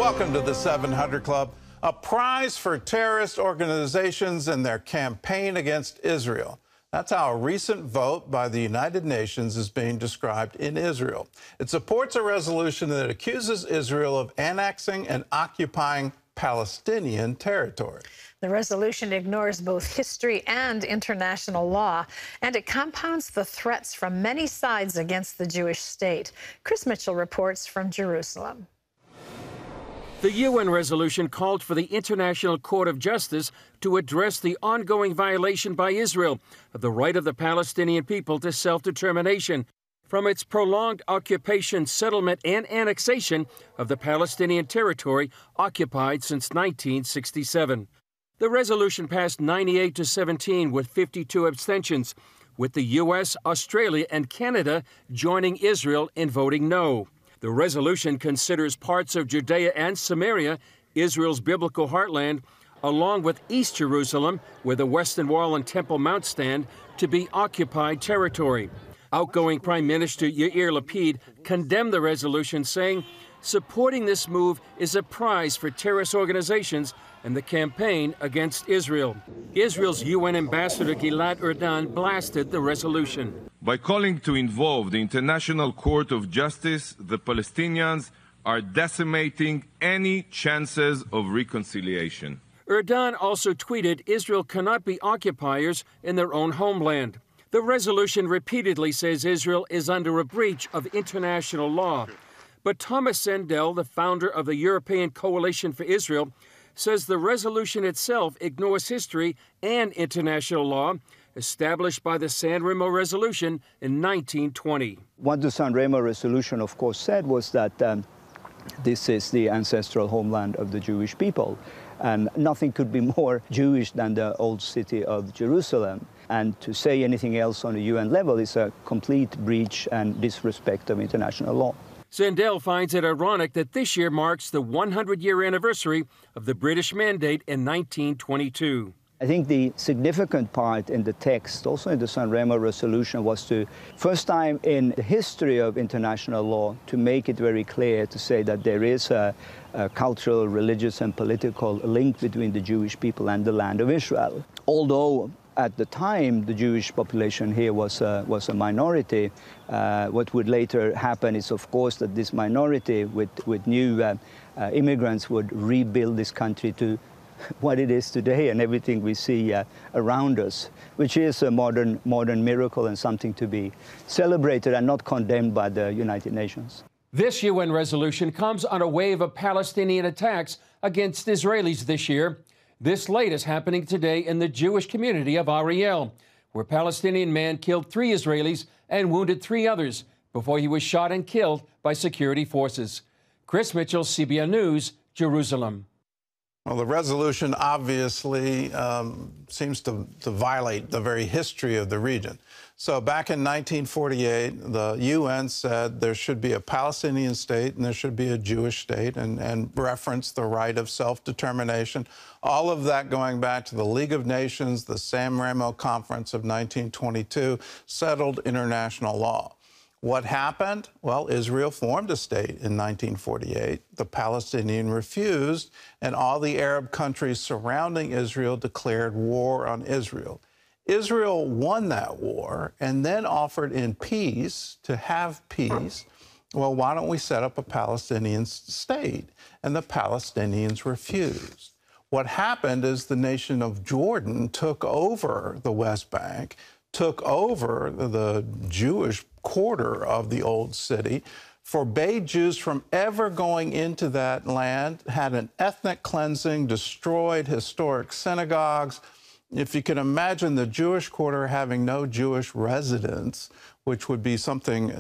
Welcome to the 700 Club, a prize for terrorist organizations and their campaign against Israel. That's how a recent vote by the United Nations is being described in Israel. It supports a resolution that accuses Israel of annexing and occupying Palestinian territory. The resolution ignores both history and international law, and it compounds the threats from many sides against the Jewish state. Chris Mitchell reports from Jerusalem. The UN resolution called for the International Court of Justice to address the ongoing violation by Israel of the right of the Palestinian people to self-determination from its prolonged occupation, settlement, and annexation of the Palestinian territory occupied since 1967. The resolution passed 98-17 with 52 abstentions, with the U.S., Australia, and Canada joining Israel in voting no. The resolution considers parts of Judea and Samaria, Israel's biblical heartland, along with East Jerusalem, where the Western Wall and Temple Mount stand, to be occupied territory. Outgoing Prime Minister Yair Lapid condemned the resolution, saying, "Supporting this move is a prize for terrorist organizations and the campaign against Israel." Israel's UN ambassador Gilad Erdan blasted the resolution. By calling to involve the International Court of Justice, the Palestinians are decimating any chances of reconciliation. Erdan also tweeted Israel cannot be occupiers in their own homeland. The resolution repeatedly says Israel is under a breach of international law. But Thomas Sandel, the founder of the European Coalition for Israel, says the resolution itself ignores history and international law established by the San Remo Resolution in 1920. What the San Remo Resolution, of course, said was that this is the ancestral homeland of the Jewish people, and nothing could be more Jewish than the old city of Jerusalem. And to say anything else on a UN level is a complete breach and disrespect of international law. Sandel finds it ironic that this year marks the 100-year anniversary of the British mandate in 1922. I think the significant part in the text, also in the San Remo resolution, was to, first time in the history of international law, to make it very clear to say that there is a cultural, religious, and political link between the Jewish people and the land of Israel. Although at the time the Jewish population here was a minority, what would later happen is, of course, that this minority with new immigrants would rebuild this country to what it is today and everything we see around us, which is a modern miracle and something to be celebrated and not condemned by the United Nations. This UN resolution comes on a wave of Palestinian attacks against Israelis this year. This latest happening today in the Jewish community of Ariel, where a Palestinian man killed 3 Israelis and wounded 3 others before he was shot and killed by security forces. Chris Mitchell, CBN News, Jerusalem. Well, the resolution obviously seems to violate the very history of the region. So back in 1948, the UN said there should be a Palestinian state and there should be a Jewish state, and referenced the right of self-determination. All of that going back to the League of Nations, the San Remo Conference of 1922, settled international law. What happened? Well, Israel formed a state in 1948. The Palestinians refused, and all the Arab countries surrounding Israel declared war on Israel. Israel won that war and then offered in peace to have peace. Well, why don't we set up a Palestinian state? And the Palestinians refused. What happened is the nation of Jordan took over the West Bank, took over the Jewish quarter of the old city, forbade Jews from ever going into that land, had an ethnic cleansing, destroyed historic synagogues. If you can imagine the Jewish quarter having no Jewish residents, which would be something,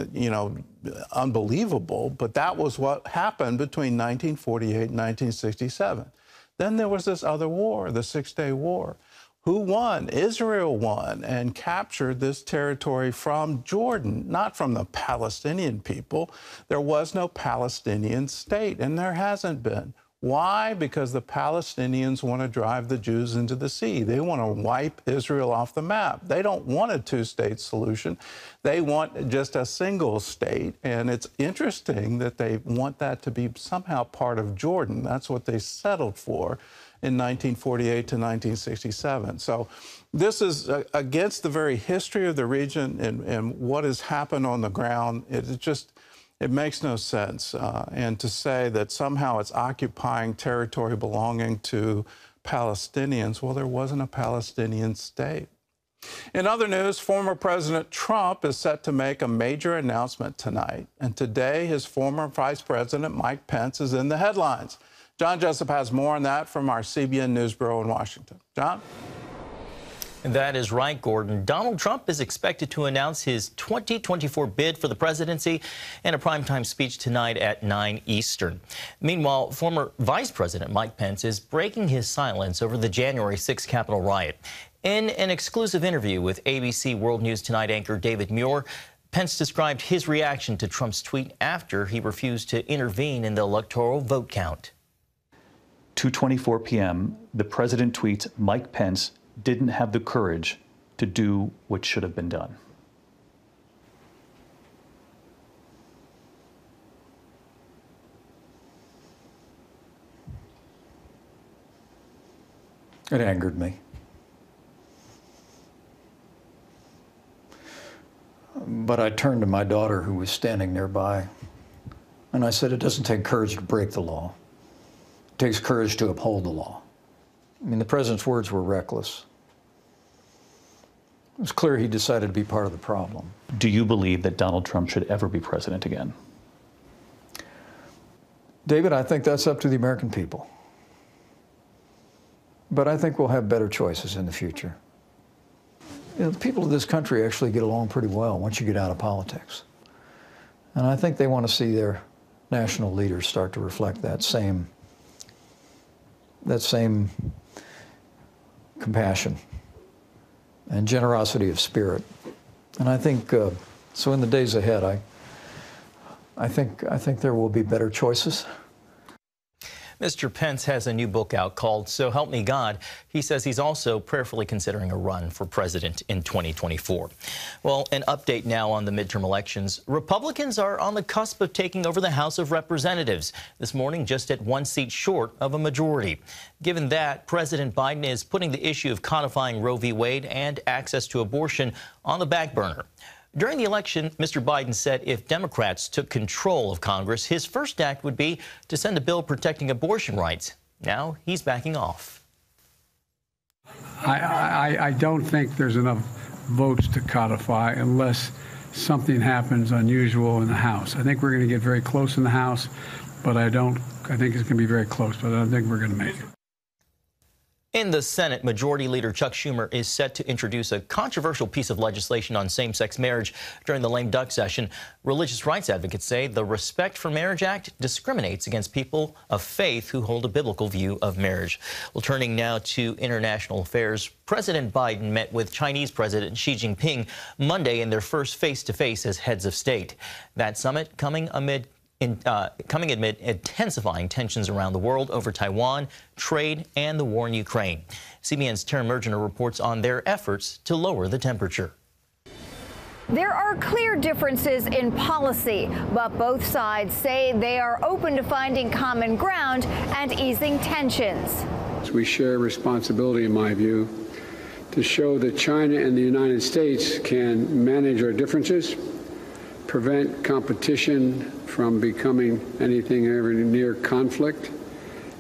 unbelievable, but that was what happened between 1948 and 1967. Then there was this other war, the Six-Day War. Who won? Israel won and captured this territory from Jordan, not from the Palestinian people. There was no Palestinian state, and there hasn't been. Why? Because the Palestinians want to drive the Jews into the sea. They want to wipe Israel off the map. They don't want a two-state solution. They want just a single state. And it's interesting that they want that to be somehow part of Jordan. That's what they settled for in 1948 to 1967. So this is against the very history of the region and what has happened on the ground. It makes no sense. And to say that somehow it's occupying territory belonging to Palestinians, well, there wasn't a Palestinian state. In other news, former President Trump is set to make a major announcement tonight. And today, his former Vice President, Mike Pence, is in the headlines. John Jessup has more on that from our CBN News Bureau in Washington. John? That is right, Gordon. Donald Trump is expected to announce his 2024 bid for the presidency in a primetime speech tonight at 9 Eastern. Meanwhile, former Vice President Mike Pence is breaking his silence over the January 6th Capitol riot. In an exclusive interview with ABC World News Tonight anchor David Muir, Pence described his reaction to Trump's tweet after he refused to intervene in the electoral vote count. 2:24 p.m., the president tweets, Mike Pence didn't have the courage to do what should have been done. It angered me. But I turned to my daughter, who was standing nearby, and I said, it doesn't take courage to break the law. It takes courage to uphold the law. I mean, the president's words were reckless. It was clear he decided to be part of the problem. Do you believe that Donald Trump should ever be president again? David, I think that's up to the American people. But I think we'll have better choices in the future. You know, the people of this country actually get along pretty well once you get out of politics. And I think they want to see their national leaders start to reflect that same compassion and generosity of spirit. And I think, so in the days ahead, I think there will be better choices. Mr. Pence has a new book out called So Help Me God. He says he's also prayerfully considering a run for president in 2024. Well, an update now on the midterm elections. Republicans are on the cusp of taking over the House of Representatives. This morning, just at one seat short of a majority. Given that, President Biden is putting the issue of codifying Roe v. Wade and access to abortion on the back burner. During the election, Mr. Biden said if Democrats took control of Congress, his first act would be to send a bill protecting abortion rights. Now he's backing off. I don't think there's enough votes to codify unless something happens unusual in the House. I think we're going to get very close in the House, but I think it's going to be very close, but I don't think we're going to make it. In the Senate, Majority Leader Chuck Schumer is set to introduce a controversial piece of legislation on same-sex marriage during the lame duck session. Religious rights advocates say the Respect for Marriage Act discriminates against people of faith who hold a biblical view of marriage. Well, turning now to international affairs, President Biden met with Chinese President Xi Jinping Monday in their first face-to-face as heads of state. That summit coming amid intensifying tensions around the world over Taiwan, trade, and the war in Ukraine. CBN's Tara Mergener reports on their efforts to lower the temperature. There are clear differences in policy, but both sides say they are open to finding common ground and easing tensions. We share responsibility, in my view, to show that China and the United States can manage our differences, prevent competition from becoming anything ever near conflict,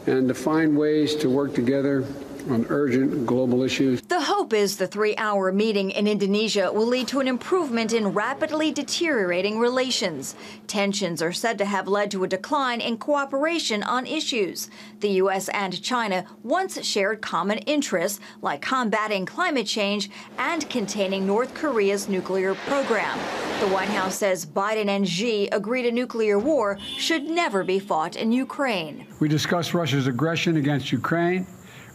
and to find ways to work together on urgent global issues. The hope is the 3-hour meeting in Indonesia will lead to an improvement in rapidly deteriorating relations. Tensions are said to have led to a decline in cooperation on issues. The U.S. and China once shared common interests like combating climate change and containing North Korea's nuclear program. The White House says Biden and Xi agreed a nuclear war should never be fought in Ukraine. We discussed Russia's aggression against Ukraine,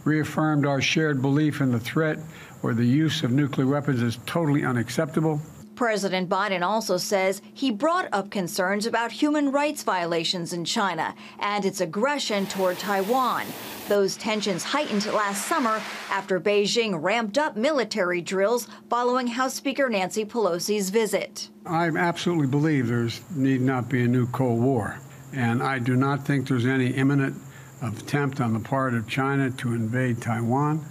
reaffirmed our shared belief in the threat or the use of nuclear weapons is totally unacceptable. President Biden also says he brought up concerns about human rights violations in China and its aggression toward Taiwan. Those tensions heightened last summer after Beijing ramped up military drills following House Speaker Nancy Pelosi's visit. I absolutely believe there need not be a new Cold War, and I do not think there's any imminent attempt on the part of China to invade Taiwan.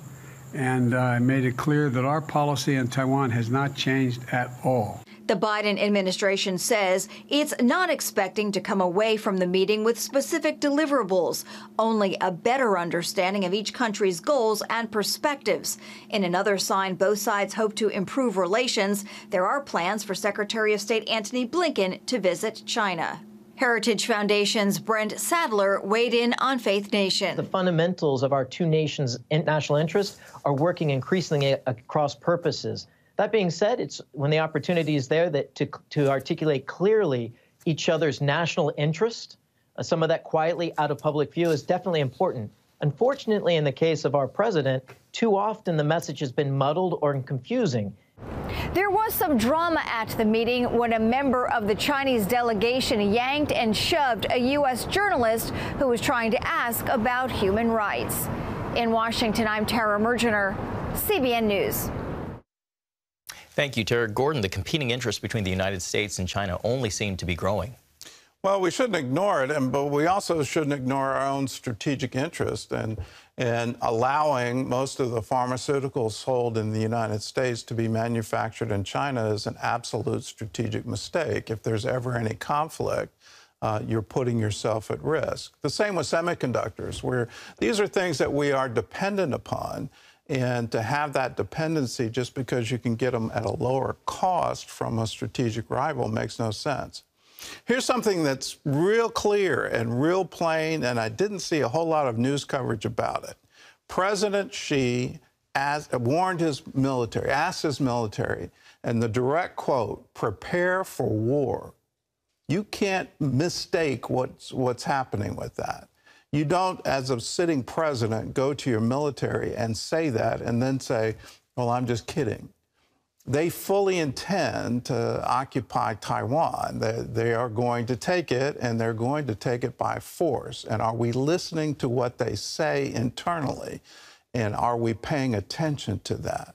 And I made it clear that our policy on Taiwan has not changed at all. The Biden administration says it's not expecting to come away from the meeting with specific deliverables, only a better understanding of each country's goals and perspectives. In another sign both sides hope to improve relations, there are plans for Secretary of State Antony Blinken to visit China. Heritage Foundation's Brent Sadler weighed in on Faith Nation. The fundamentals of our two nations' national interests are working increasingly across purposes. That being said, it's when the opportunity is there that to articulate clearly each other's national interest, some of that quietly out of public view is definitely important. Unfortunately, in the case of our president, too often the message has been muddled or confusing. There was some drama at the meeting when a member of the Chinese delegation yanked and shoved a U.S. journalist who was trying to ask about human rights. In Washington, I'm Tara Mergener, CBN News. Thank you, Tara. Gordon, the competing interests between the United States and China only seem to be growing. Well, we shouldn't ignore it, but we also shouldn't ignore our own strategic interest and allowing most of the pharmaceuticals sold in the United States to be manufactured in China is an absolute strategic mistake. If there's ever any conflict, you're putting yourself at risk. The same with semiconductors, where these are things that we are dependent upon, and to have that dependency just because you can get them at a lower cost from a strategic rival makes no sense. Here's something that's real clear and real plain, and I didn't see a whole lot of news coverage about it. President Xi warned his military, asked his military, and the direct quote, "Prepare for war." You can't mistake what's happening with that. You don't, as a sitting president, go to your military and say that and then say, well, I'm just kidding. They fully intend to occupy Taiwan. They are going to take it, and they're going to take it by force. And are we listening to what they say internally? And are we paying attention to that?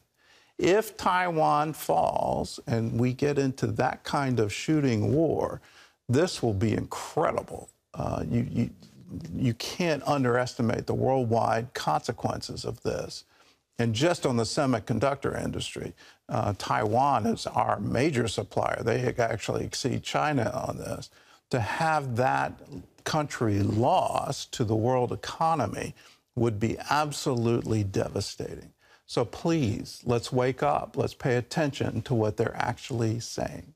If Taiwan falls and we get into that kind of shooting war, this will be incredible. You can't underestimate the worldwide consequences of this. And just on the semiconductor industry, Taiwan is our major supplier. They actually exceed China on this. To have that country lost to the world economy would be absolutely devastating. So please, let's wake up. Let's pay attention to what they're actually saying.